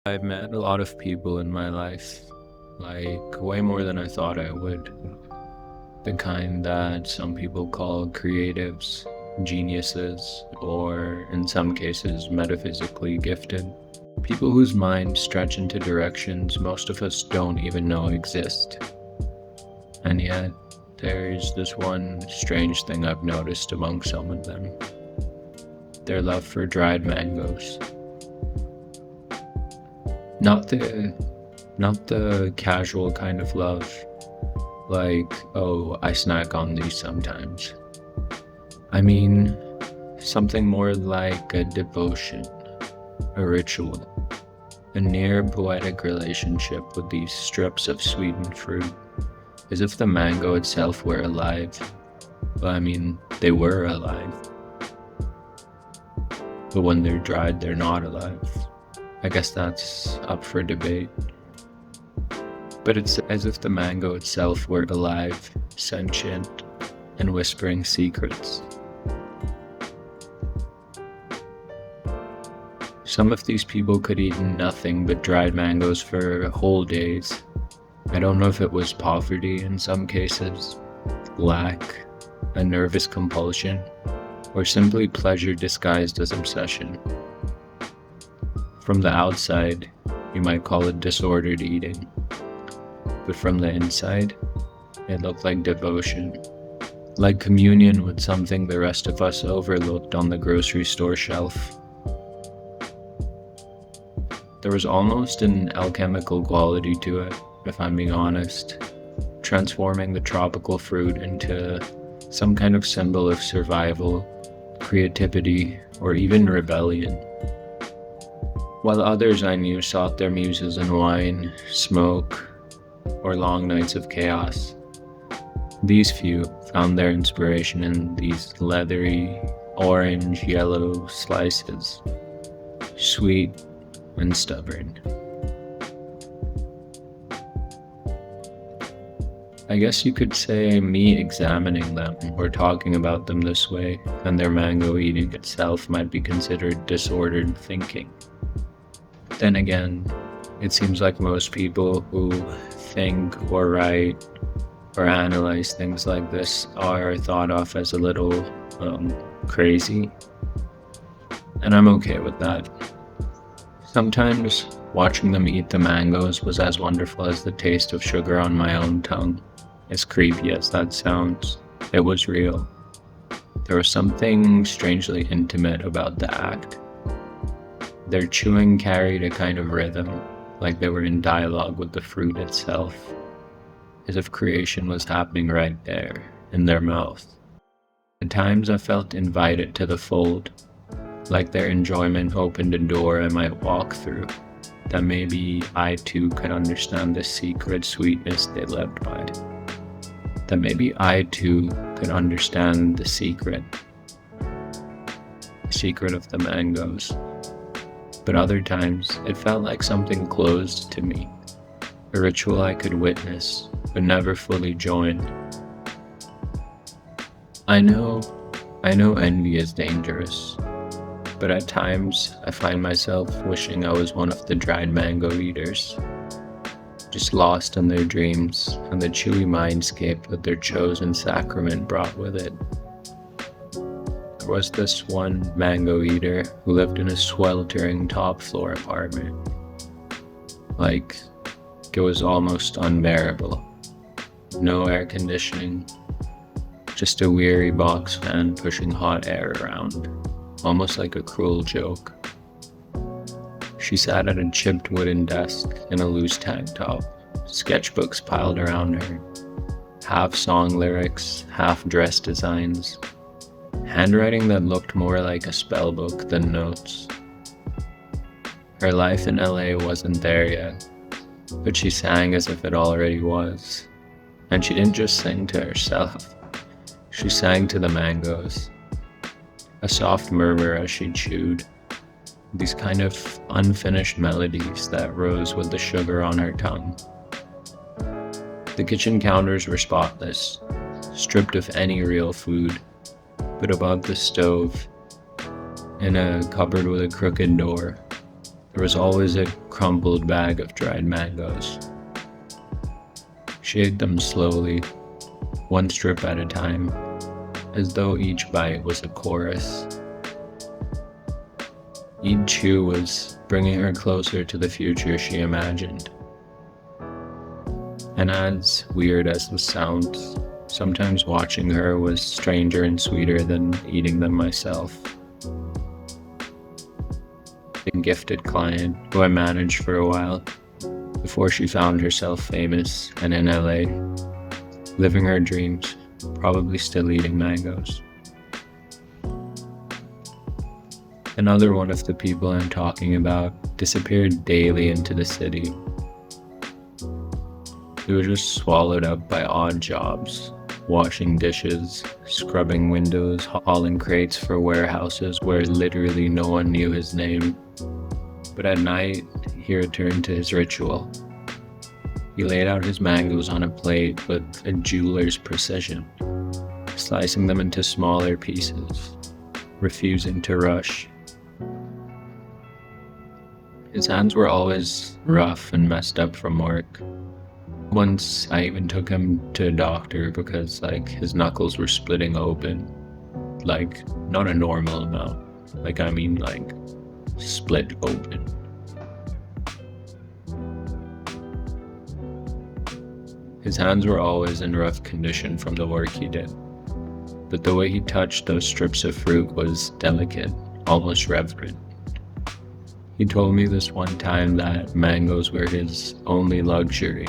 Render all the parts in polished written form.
I've met a lot of people in my life, like way more than I thought I would. The kind that some people call creatives, geniuses, or in some cases, metaphysically gifted. People whose minds stretch into directions most of us don't even know exist. And yet, there's this one strange thing I've noticed among some of them: their love for dried mangoes. Not the casual kind of love, like, oh, I snack on these sometimes. I mean, something more like a devotion, a ritual, a near poetic relationship with these strips of sweetened fruit, as if the mango itself were alive. Well, I mean, they were alive. But when they're dried, they're not alive. I guess that's up for debate. But it's as if the mango itself were alive, sentient, and whispering secrets. Some of these people could eat nothing but dried mangoes for whole days. I don't know if it was poverty in some cases, lack, a nervous compulsion, or simply pleasure disguised as obsession. From the outside, you might call it disordered eating, but from the inside, it looked like devotion, like communion with something the rest of us overlooked on the grocery store shelf. There was almost an alchemical quality to it, if I'm being honest, transforming the tropical fruit into some kind of symbol of survival, creativity, or even rebellion. While others I knew sought their muses in wine, smoke, or long nights of chaos, these few found their inspiration in these leathery, orange-yellow slices, sweet and stubborn. I guess you could say me examining them or talking about them this way, and their mango eating itself might be considered disordered thinking. Then again, it seems like most people who think or write or analyze things like this are thought of as a little crazy, and I'm okay with that. Sometimes watching them eat the mangoes was as wonderful as the taste of sugar on my own tongue. As creepy as that sounds, it was real. There was something strangely intimate about the act. Their chewing carried a kind of rhythm, like they were in dialogue with the fruit itself, as if creation was happening right there, in their mouth. At times I felt invited to the fold, like their enjoyment opened a door I might walk through, that maybe I too could understand the secret sweetness they lived by. That maybe I too could understand the secret of the mangoes. But other times, it felt like something closed to me, a ritual I could witness, but never fully join. I know envy is dangerous, but at times I find myself wishing I was one of the dried mango eaters, just lost in their dreams and the chewy mindscape that their chosen sacrament brought with it. There was this one mango eater who lived in a sweltering top-floor apartment. Like, it was almost unbearable. No air conditioning, just a weary box fan pushing hot air around, almost like a cruel joke. She sat at a chipped wooden desk in a loose tank top, sketchbooks piled around her, half song lyrics, half dress designs, handwriting that looked more like a spell book than notes. Her life in LA wasn't there yet, but she sang as if it already was. And she didn't just sing to herself, she sang to the mangoes. A soft murmur as she chewed, these kind of unfinished melodies that rose with the sugar on her tongue. The kitchen counters were spotless, stripped of any real food, but above the stove, in a cupboard with a crooked door, There was always a crumpled bag of dried mangoes. She ate them slowly, one strip at a time, as though each bite was a chorus. Each chew was bringing her closer to the future she imagined. And as weird as this sounds, sometimes watching her was stranger and sweeter than eating them myself. A gifted client who I managed for a while before she found herself famous and in LA, living her dreams, probably still eating mangoes. Another one of the people I'm talking about disappeared daily into the city. They were just swallowed up by odd jobs, washing dishes, scrubbing windows, hauling crates for warehouses where literally no one knew his name. But at night, he returned to his ritual. He laid out his mangoes on a plate with a jeweler's precision, slicing them into smaller pieces, refusing to rush. His hands were always rough and messed up from work. Once I even took him to a doctor because his knuckles were splitting open. Not a normal amount. Split open. His hands were always in rough condition from the work he did. But the way he touched those strips of fruit was delicate, almost reverent. He told me this one time that mangoes were his only luxury,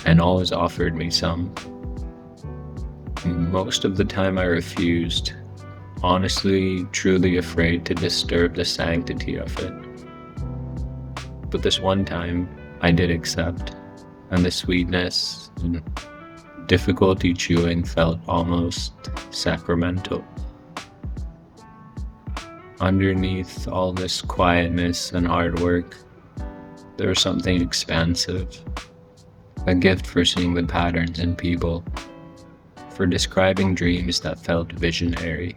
and always offered me some. Most of the time I refused, honestly, truly afraid to disturb the sanctity of it. But this one time, I did accept, and the sweetness and difficulty chewing felt almost sacramental. Underneath all this quietness and hard work, there was something expansive. A gift for seeing the patterns in people, for describing dreams that felt visionary.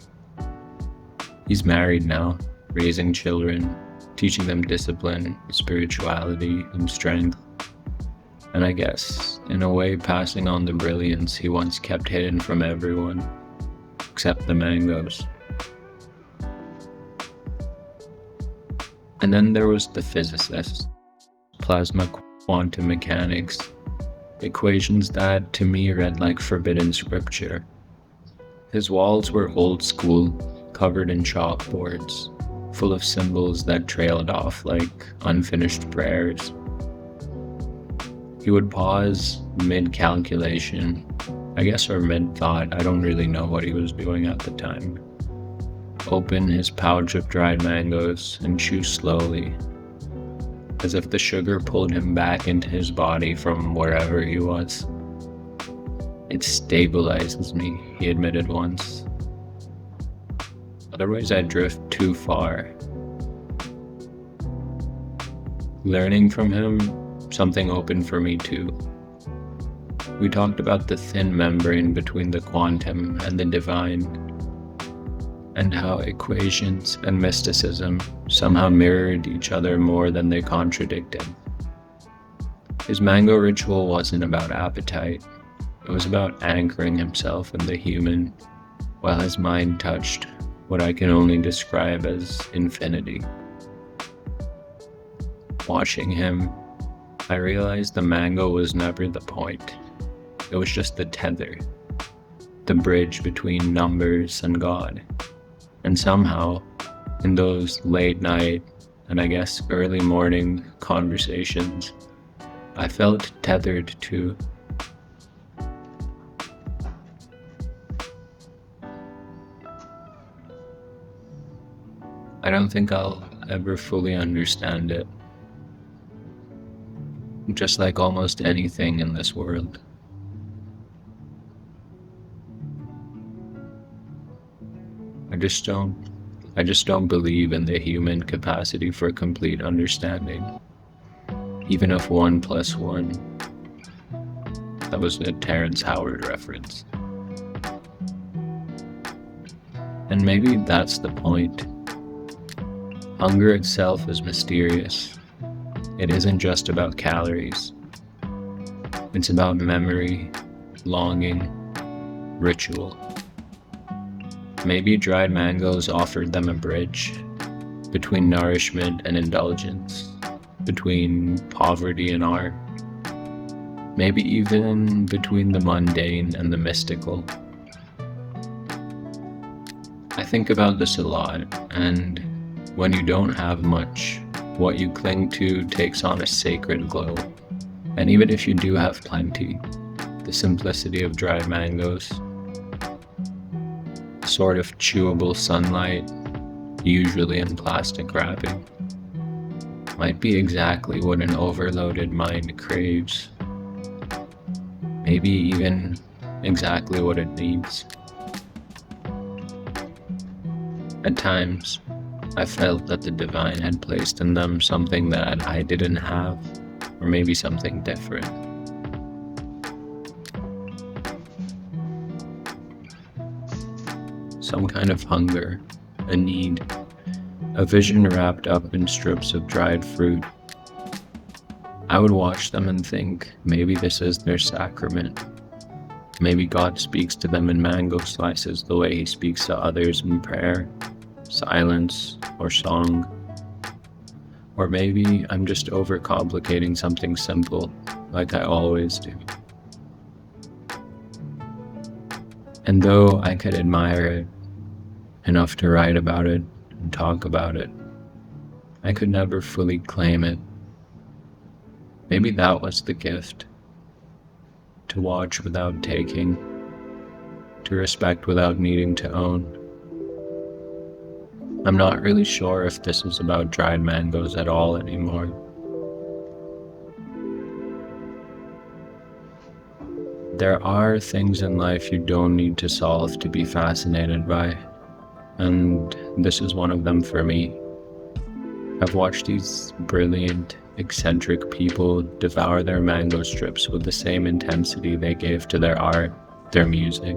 He's married now, raising children, teaching them discipline, spirituality, and strength. And I guess, in a way, passing on the brilliance he once kept hidden from everyone, except the mangoes. And then there was the physicist, plasma quantum mechanics, equations that to me read like forbidden scripture. His walls were old school, covered in chalkboards, full of symbols that trailed off like unfinished prayers. He would pause mid-calculation, or mid-thought, I don't really know what he was doing at the time. Open his pouch of dried mangoes and chew slowly, as if the sugar pulled him back into his body from wherever he was. It stabilizes me, he admitted once. Otherwise I'd drift too far. Learning from him, something opened for me too. We talked about the thin membrane between the quantum and the divine, and how equations and mysticism somehow mirrored each other more than they contradicted. His mango ritual wasn't about appetite, it was about anchoring himself in the human, while his mind touched what I can only describe as infinity. Watching him, I realized the mango was never the point. It was just the tether, the bridge between numbers and God. And somehow, in those late night and early morning conversations, I felt tethered too. I don't think I'll ever fully understand it. Just like almost anything in this world. I just don't believe in the human capacity for complete understanding. Even if 1 + 1. That was a Terrence Howard reference. And maybe that's the point. Hunger itself is mysterious. It isn't just about calories. It's about memory, longing, ritual. Maybe dried mangoes offered them a bridge between nourishment and indulgence, between poverty and art, maybe even between the mundane and the mystical. I think about this a lot, and when you don't have much, what you cling to takes on a sacred glow. And even if you do have plenty, the simplicity of dried mangoes, sort of chewable sunlight, usually in plastic wrapping, might be exactly what an overloaded mind craves. Maybe even exactly what it needs. At times, I felt that the divine had placed in them something that I didn't have, or maybe something different. Some kind of hunger, a need, a vision wrapped up in strips of dried fruit. I would watch them and think, maybe this is their sacrament. Maybe God speaks to them in mango slices the way he speaks to others in prayer, silence, or song. Or maybe I'm just overcomplicating something simple, like I always do. And though I could admire it enough to write about it and talk about it, I could never fully claim it. Maybe that was the gift. To watch without taking, to respect without needing to own. I'm not really sure if this is about dried mangoes at all anymore. There are things in life you don't need to solve to be fascinated by, and this is one of them for me. I've watched these brilliant, eccentric people devour their mango strips with the same intensity they gave to their art, their music,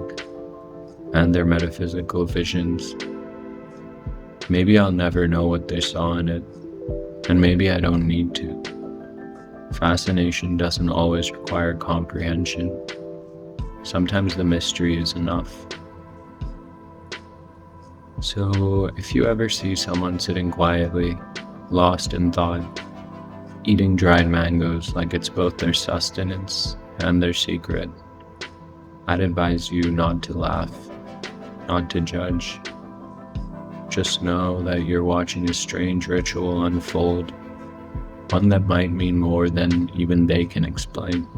and their metaphysical visions. Maybe I'll never know what they saw in it, and maybe I don't need to. Fascination doesn't always require comprehension. Sometimes the mystery is enough. So if you ever see someone sitting quietly, lost in thought, eating dried mangoes like it's both their sustenance and their secret, I'd advise you not to laugh, not to judge. Just know that you're watching a strange ritual unfold, one that might mean more than even they can explain.